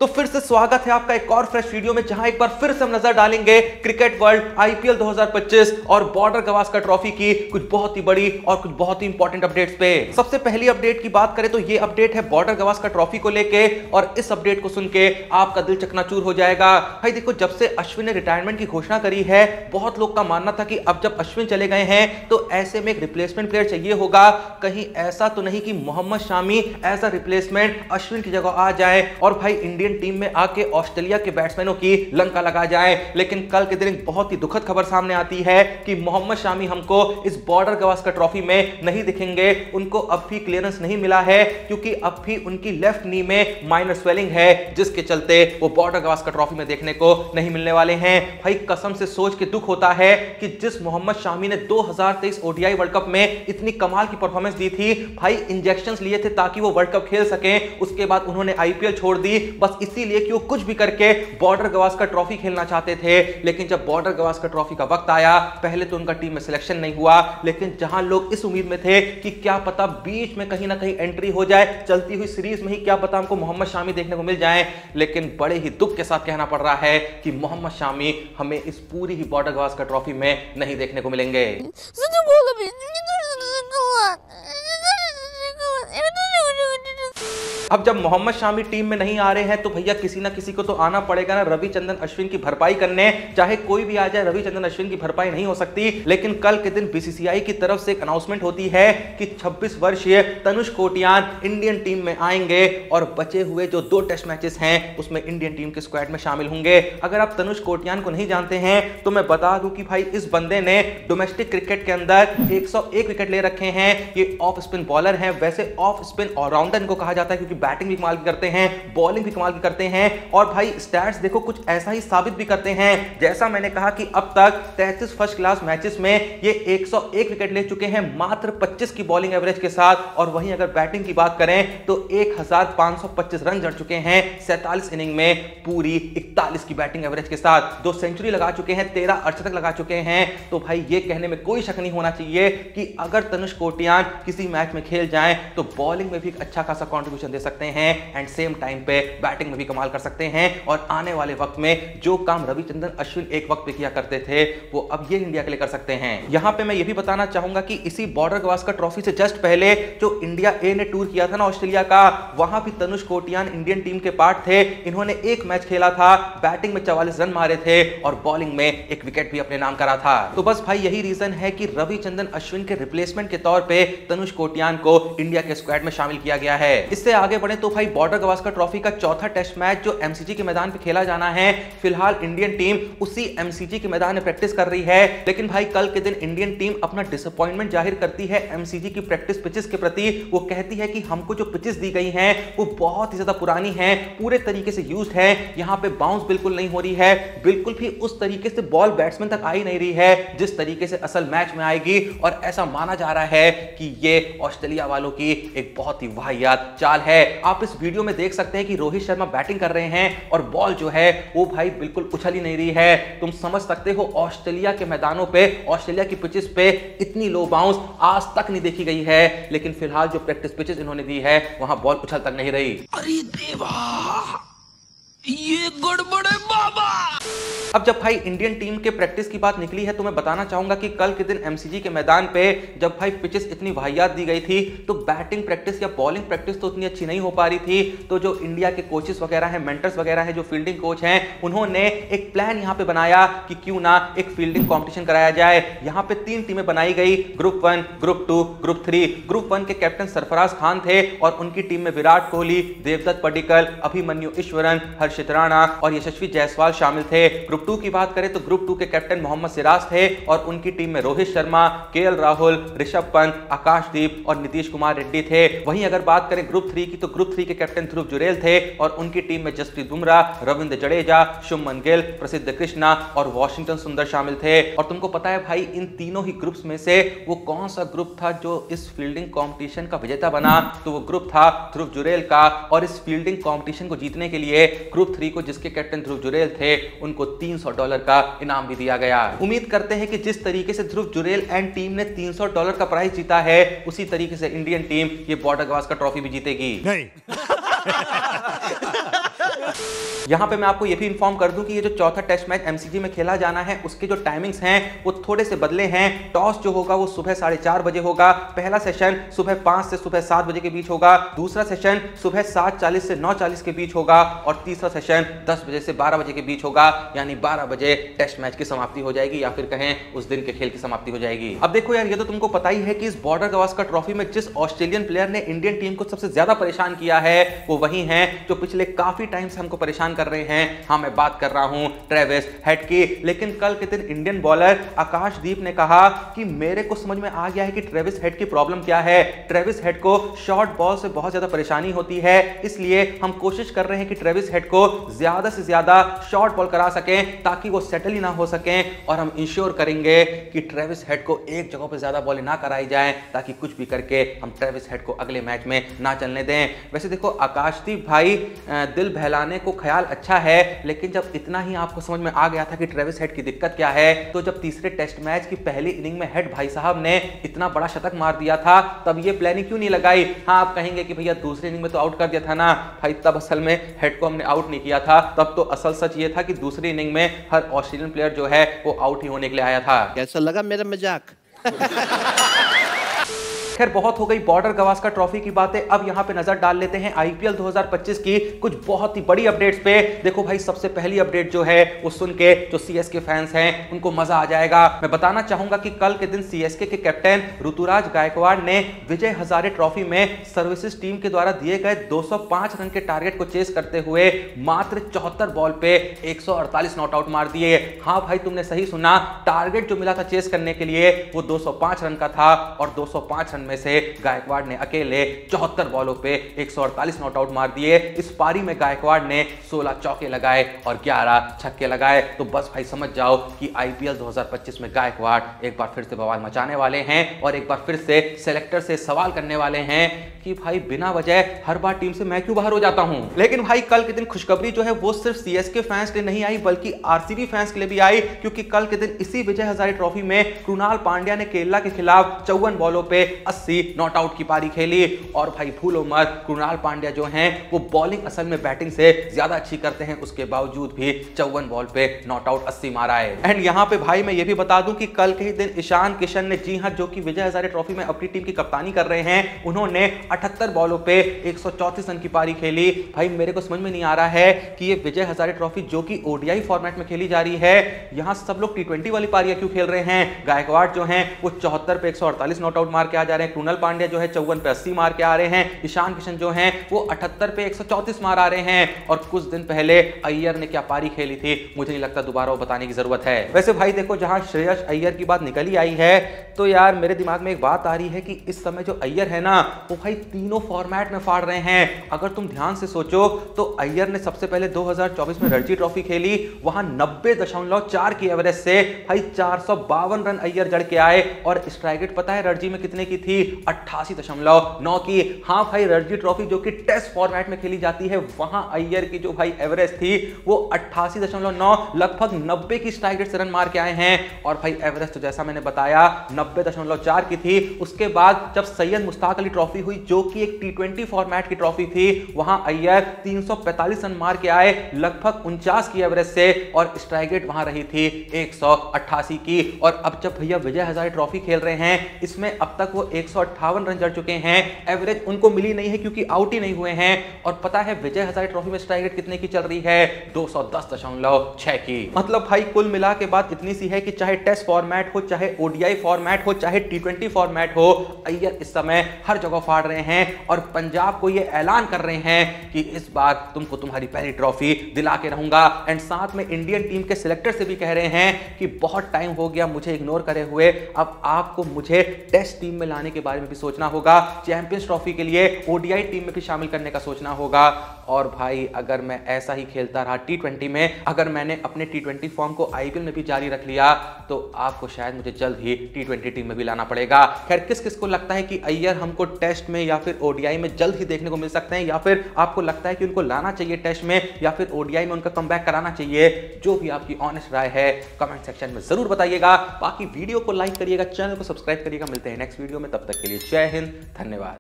तो फिर से स्वागत है आपका एक और फ्रेश वीडियो में, जहां एक बार फिर से हम नजर डालेंगे क्रिकेट वर्ल्ड आईपीएल 2025 और बॉर्डर गवास्कर ट्रॉफी की कुछ बहुत ही बड़ी और कुछ बहुत ही इंपॉर्टेंट अपडेट्स पे। सबसे पहली अपडेट की बात करें तो ये अपडेट है बॉर्डर गवास्कर ट्रॉफी को लेके, और इस अपडेट को सुन के आपका दिल चकनाचूर हो जाएगा। भाई देखो, जब से अश्विन ने रिटायरमेंट की घोषणा करी है, बहुत लोग का मानना था कि अब जब अश्विन चले गए हैं तो ऐसे में एक रिप्लेसमेंट प्लेयर चाहिए होगा। कहीं ऐसा तो नहीं कि Mohammed Shami as a replacement Ashwin की जगह आ जाए और भाई इंडियन टीम में आके ऑस्ट्रेलिया के बैट्समैनों की लंका लगा जाए। लेकिन कल के दिन एक बहुत ही दुखद खबर सामने आती है कि मोहम्मद शामी हमको इस बॉर्डर गवास्कर ट्रॉफी में नहीं दिखेंगे। उनको अब भी क्लियरेंस नहीं मिला है, क्योंकि अब भी उनकी लेफ्ट नी में माइनर स्वेलिंग है, जिसके चलते वो बॉर्डर गवास्कर ट्रॉफी में देखने को नहीं मिलने वाले हैं। भाई कसम से सोच के दुख होता है कि जिस मोहम्मद शामी ने 2023 ओडीआई वर्ल्ड कप में इतनी कमाल की परफॉर्मेंस दी थी, भाई इंजेक्शंस लिए थे ताकि वो वर्ल्ड कप खेल सकें, उसके बाद उन्होंने आईपीएल छोड़ दी बस इसीलिए कि वो कुछ भी करके बॉर्डर गवास्कर ट्रॉफी खेलना चाहते थे। लेकिन जब बॉर्डर गवास्कर ट्रॉफी का वक्त आया, पहले तो उनका टीम में सिलेक्शन नहीं हुआ, लेकिन जहां लोग इस उम्मीद में थे कि क्या पता बीच में कहीं ना कहीं एंट्री हो जाए, चलती हुई सीरीज में ही क्या पता हमको मोहम्मद शामी देखने को मिल जाए, लेकिन बड़े ही दुख के साथ कहना पड़ रहा है कि मोहम्मद शामी हमें इस पूरी ही बॉर्डर गवास्कर ट्रॉफी में नहीं देखने को मिलेंगे। अब जब मोहम्मद शामी टीम में नहीं आ रहे हैं तो भैया किसी ना किसी को तो आना पड़ेगा ना रविचंद्रन अश्विन की भरपाई करने। चाहे कोई भी आ जाए, रविचंद्रन अश्विन की भरपाई नहीं हो सकती। लेकिन कल के दिन बीसीसीआई की तरफ से एक अनाउंसमेंट होती है कि 26 वर्षीय तनुष कोटियान इंडियन टीम में आएंगे और बचे हुए जो 2 टेस्ट मैचेस हैं उसमें इंडियन टीम के स्क्वाड में शामिल होंगे। अगर आप तनुष कोटियान को नहीं जानते हैं तो मैं बता दूं कि भाई इस बंदे ने डोमेस्टिक क्रिकेट के अंदर 101 विकेट ले रखे हैं। ये ऑफ स्पिन बॉलर हैं। वैसे ऑफ स्पिन ऑलराउंडर इनको कहा जाता है, क्योंकि बैटिंग भी कमाल की करते हैं, बॉलिंग भी कमाल की करते हैं, और भाई स्टैट्स देखो कुछ ऐसा ही साबित भी करते हैं। जैसा मैंने कहा कि अब तक 33 फर्स्ट क्लास मैचेस में ये 101 विकेट ले चुके हैं मात्र 25 की बॉलिंग एवरेज के साथ। और वहीं अगर बैटिंग की बात करें तो 1525 रन जड़ चुके हैं 47 इनिंग में, पूरी 41 की बैटिंग एवरेज के साथ। 2 सेंचुरी लगा चुके हैं, 13 अर्धशतक लगा चुके हैं। तो भाई ये कहने में कोई शक नहीं होना चाहिए कि अगर तनुष कोटियान किसी मैच में खेल जाएं तो बॉलिंग में भी एक अच्छा खासा कंट्रीब्यूशन दे सकते हैं एंड सेम टाइम पे बैटिंग में भी कमाल कर सकते हैं। और आने वाले वक्त में जो काम रविचंद्रन अश्विन एक वक्त पे किया करते थे वो अब ये इंडिया के लिए कर सकते हैं। यहां पे मैं ये भी बताना चाहूंगा कि इसी बॉर्डर गवास्कर ट्रॉफी से जस्ट पहले जो इंडिया ए ने टूर किया था ना ऑस्ट्रेलिया का, वहां भी तनुष कोटियान इंडियन टीम के पार्ट थे। इन्होंने एक मैच खेला था, बैटिंग में 44 रन मारे थे और बॉलिंग में एक विकेट भी अपने नाम करा था। तो बस भाई यही रीजन है कि रविचंद्रन अश्विन के रिप्लेसमेंट के तौर पे तनुष कोटियान को इंडिया के स्क्वाड में शामिल किया गया है। इससे आगे बढ़े तो भाई बॉर्डर गवास्कर ट्रॉफी का चौथा टेस्ट मैच जो एमसीजी के मैदान पे खेला जाना है, फिलहाल इंडियन टीम उसी एमसीजी के मैदान में प्रैक्टिस कर रही है। लेकिन भाई कल के दिन इंडियन टीम अपना डिसअपॉइंटमेंट जाहिर करती है एमसीजी की प्रैक्टिस पिचेस के प्रति। वो कहती है कि हमको जो पिचेस दी गई हैं वो बहुत ही ज्यादा पुरानी हैं, पूरे तरीके से यूज्ड है, यहाँ पे बाउंस बिल्कुल नहीं हो रही है, बिल्कुल भी उस तरीके से बॉल बैट्समैन तक आ ही नहीं रही है जिस तरीके से असल मैच में आएगी। और ऐसा माना जा रहा है कि ये ऑस्ट्रेलिया वालों की एक बहुत ही वाहियात चाल है। आप इस वीडियो में देख सकते हैं कि रोहित शर्मा बैटिंग कर रहे हैं और बॉल जो है वो भाई बिल्कुल उछल ही नहीं रही है। तुम समझ सकते हो ऑस्ट्रेलिया के मैदानों पे, ऑस्ट्रेलिया की पिचेस पे इतनी लो बाउंस आज तक नहीं देखी गई है। लेकिन फिलहाल जो प्रैक्टिस पिचेस इन्होंने दी है वहां बॉल उछल तक नहीं रही। अरे देवा, ये गड़बड़ है बाबा। अब जब भाई इंडियन टीम के प्रैक्टिस की बात निकली है तो मैं बताना चाहूंगा कि कल के दिन एमसीजी के मैदान पे जब भाई पिचेस इतनी वाहियात दी गई थी तो बैटिंग प्रैक्टिस या बॉलिंग प्रैक्टिस तो उतनी अच्छी नहीं हो पा रही थी। तो जो इंडिया के कोचेस वगैरह हैं, मेंटर्स वगैरह हैं, जो फील्डिंग कोच हैं, उन्होंने एक प्लान यहां पे बनाया कि क्यों ना एक फील्डिंग कॉम्पिटिशन कराया जाए। यहां पे 3 टीमें बनाई गई, ग्रुप 1, ग्रुप 2, ग्रुप 3। ग्रुप 1 के कैप्टन सरफराज खान थे और उनकी टीम में विराट कोहली, देवदत्त पडिक्कल, अभिमन्यु ईश्वरन, हर्षित राणा और यशस्वी जायसवाल शामिल थे। ग्रुप 2 की बात करें तो ग्रुप 2 के कैप्टन मोहम्मद सिराज थे और उनकी टीम में रोहित शर्मा, केएल राहुल, ऋषभ पंत, आकाशदीप और नीतीश कुमार रेड्डी थे। वहीं अगर बात करें ग्रुप 3 की तो ग्रुप 3 के कैप्टन ध्रुव जुरेल थे और उनकी टीम में जसप्रीत बुमराह, रविंद्र जडेजा, शुभमन गिल, प्रसिद्ध कृष्णा और वॉशिंगटन सुंदर शामिल थे। और तुमको पता है भाई इन तीनों ही ग्रुप्स में से वो कौन सा ग्रुप था जो इस फील्डिंग कॉम्पिटिशन का विजेता बना? तो वो ग्रुप था ध्रुव जुरेल का। और इस फील्डिंग कॉम्पिटिशन को जीतने के लिए ग्रुप 3 को जिसके कैप्टन ध्रुव जुरेल थे उनको $300 का इनाम भी दिया गया। उम्मीद करते हैं कि जिस तरीके से ध्रुव जुरेल एंड टीम ने $300 का प्राइज जीता है उसी तरीके से इंडियन टीम ये बॉर्डर गवास्कर ट्रॉफी भी जीतेगी। नहीं यहाँ पे मैं आपको ये भी इन्फॉर्म कर दूं कि ये जो चौथा टेस्ट मैच एमसीजी में खेला जाना है उसके जो टाइमिंग्स हैं वो थोड़े से बदले हैं। टॉस जो होगा वो सुबह 4:30 बजे होगा। पहला सेशन सुबह 5 से सुबह 7 बजे के बीच होगा। दूसरा सेशन सुबह 7:40 से 9:40 के बीच होगा और तीसरा सेशन 10 बजे से 12 बजे के बीच होगा। यानी 12 बजे टेस्ट मैच की समाप्ति हो जाएगी या फिर कहें उस दिन के खेल की समाप्ति हो जाएगी। अब देखो यार, ये तो तुमको पता ही है कि इस बॉर्डर गावस्कर ट्रॉफी में जिस ऑस्ट्रेलियन प्लेयर ने इंडियन टीम को सबसे ज्यादा परेशान किया है वो वही है जो पिछले काफी टाइम से हमको परेशान कर रहे हैं। हाँ, मैं बात कर रहा हूं ट्रेविस हेड की। लेकिन कल के दिन इंडियन बॉलर आकाशदीप ने कहा कि मेरे को समझ में आ गया है कि ट्रेविस हेड की प्रॉब्लम क्या है। ट्रेविस हेड को शॉर्ट बॉल से बहुत ज्यादा परेशानी होती है, इसलिए हम कोशिश कर रहे हैं कि ट्रेविस हेड को ज्यादा से ज्यादा शॉर्ट बॉल करा सकें ताकि वो सेटल ही ना हो सकें, और हम इंश्योर करेंगे कि ट्रेविस हेड को एक जगह पर ज्यादा बॉलें ना कराई जाए ताकि कुछ भी करके हम ट्रेविस हेड को अगले मैच में ना चलने दें। वैसे देखो आकाशदीप भाई, दिल बहलाने को ख्याल अच्छा है, लेकिन जब इतना ही आपको समझ में आ गया था कि ट्रेविस हेड की दिक्कत क्या है, तो जब तीसरे टेस्ट मैच की पहली इनिंग में हेड भाई साहब ने इतना बड़ा शतक मार दिया था तब ये प्लानिंग क्यों नहीं लगाई। हाँ, आप कहेंगे कि भैया दूसरी इनिंग में तो आउट कर दिया था ना भाई, तब असल में हेड को हमने आउट नहीं किया था। तब तो असल सच ये था कि दूसरी इनिंग में हर ऑस्ट्रेलियन प्लेयर जो है वो आउट ही होने के लिए आया था। कैसा लगा मेरा मजाक? खैर, बहुत हो गई बॉर्डर गावस्कर ट्रॉफी की बातें। अब यहां पे नजर डाल लेते हैं आईपीएल 2025 की कुछ बहुत ही बड़ी अपडेट्स पे। देखो भाई, सबसे पहली अपडेट जो है वो सुन के जो सीएसके फैंस हैं उनको मजा आ जाएगा। मैं बताना चाहूंगा कि कल के दिन सीएसके के कैप्टन ऋतुराज गायकवाड़ ने विजय हजारे ट्रॉफी में सर्विसेज टीम के द्वारा दिए गए 205 रन के टारगेट को चेस करते हुए मात्र 74 बॉल पे 148 नॉट आउट मार दिए। हाँ भाई, तुमने सही सुना, टारगेट जो मिला था चेस करने के लिए वो 205 रन का था और 205 रन में से गायकवाड़ ने अकेले 74 बॉलों पे 148 नॉट आउट मार दिए। इस पारी में गायकवाड़ ने 16 चौके लगाए और 11 छक्के लगाए। तो बस भाई समझ जाओ कि आईपीएल 2025 में गायकवाड़ एक बार फिर से बवाल मचाने वाले हैं और एक बार फिर से सेलेक्टर से सवाल करने वाले हैं कि भाई बिना वजह हर बार टीम से मैं क्यों बाहर हो जाता हूं। लेकिन भाई कल के दिन खुशखबरी जो है वो सिर्फ सीएसके फैंस के लिए नहीं आई बल्कि आरसीबी फैंस के लिए भी आई, क्योंकि कल के दिन इसी विजय हजारे ट्रॉफी में कृणाल पांड्या ने केरला के खिलाफ 54 बॉलों पे 80 नॉट आउट की पारी खेली। और भाई भूलो मत, कृणाल पांड्या जो हैं वो बॉलिंग असल में बैटिंग से ज्यादा अच्छी करते हैं, उसके बावजूद भी 54 बॉल पे नॉट आउट 80 मारा है। एंड यहां पे भाई मैं ये भी बता दूं कि कल के ही दिन ईशान किशन ने, जी हां, जो कि विजय हजारे ट्रॉफी में अपनी टीम की कप्तानी कर रहे हैं, उन्होंने 78 बॉलों पे 134 रन की पारी खेली। भाई मेरे को समझ में नहीं आ रहा है कि ये विजय हजारे ट्रॉफी जो कि ओडीआई फॉर्मेट में खेली जा रही है, यहां सब लोग टी20 वाली पारियां क्यों खेल रहे हैं। गायकवाड़ जो हैं वो 74 पे 148 नॉट आउट मार के आ जा रहे हैं, कृणाल पांड्या जो है 54 पे 80 मार के आ रहे हैं, ईशान किशन जो हैं वो 78 पे 134 मार आ रहे हैं। और कुछ दिन पहले अय्यर ने क्या पारी खेली थी, मुझे नहीं लगता दोबारा वो बताने की जरूरत है। वैसे भाई देखो, जहां श्रेयस अय्यर की बात निकल ही आई है तो यार मेरे दिमाग में एक बात आ रही है कि इस समय जो अय्यर है ना वो भाई तीनों फॉर्मेट में फाड़ रहे हैं। अगर तुम ध्यान से सोचो तो अय्यर ने सबसे पहले 2024 में रणजी ट्रॉफी खेली, वहां 90.4 की एवरेज से भाई 452 रन अय्यर जड़ के आए। और स्ट्राइक रेट पता है रणजी में कितने की थी? 88.9 की। हाँ भाई, रणजी ट्रॉफी जो कि टेस्ट फॉर्मेट में खेली जाती है, वहां अय्यर की जो भाई एवरेज थी वो 88.9, लगभग 90 की स्ट्राइक रेट से रन मार के आए हैं। और भाई एवरेज तो जैसा मैंने बताया 90.4 की थी। उसके बाद जब सैयद मुश्ताक अली ट्रॉफी हुई जो कि एक टी20 फॉर्मेट की ट्रॉफी थी, वहां अय्यर 345 रन मार के आए लगभग 49 की एवरेज से, और स्ट्राइक रेट वहां रही थी 188 की। और अब जब भैया विजय हजारे ट्रॉफी खेल रहे हैं, इसमें अब तक वो 158 रन जड़ चुके हैं। एवरेज उनको मिली नहीं है क्योंकि आउट ही नहीं हुए हैं। और पता है विजय हजारे ट्रॉफी में स्ट्राइक रेट कितने की चल रही है? 210.6 की। मतलब भाई कुल मिला के बात इतनी सी है कि चाहे टेस्ट फॉर्मेट हो, चाहे ओडीआई फॉर्मेट हो, चाहे टी20 फॉर्मेट हो, अय्यर इस समय हर जगह फाड़ रहे हैं। और पंजाब को यह ऐलान कर रहे हैं कि इस बार तुमको तुम्हारी पहली ट्रॉफी दिला के रहूंगा। एंड साथ में इंडियन टीम के सिलेक्टर से भी कह रहे हैं कि बहुत टाइम हो गया मुझे इग्नोर करे हुए, अब आपको मुझे टेस्ट टीम में लाने के बारे में भी सोचना होगा, चैंपियंस ट्रॉफी के लिए ओडीआई टीम में भी शामिल करने का सोचना होगा। और भाई अगर मैं ऐसा ही खेलता रहा टी20 में, अगर मैंने अपने टी20 फॉर्म को आईपीएल में भी जारी रख लिया, तो आपको शायद मुझे जल्द ही टी20 टीम में भी लाना पड़ेगा। खैर, किस किस को लगता है कि अय्यर हमको टेस्ट में या फिर ओडीआई में जल्द ही देखने को मिल सकते हैं, या फिर आपको लगता है कि उनको लाना चाहिए टेस्ट में या फिर ओडीआई में उनका कमबैक कराना चाहिए? जो भी आपकी ऑनेस्ट राय है कमेंट सेक्शन में जरूर बताइएगा। बाकी वीडियो को लाइक करिएगा, चैनल को सब्सक्राइब करिएगा। मिलते हैं नेक्स्ट वीडियो में, तब तक के लिए जय हिंद, धन्यवाद।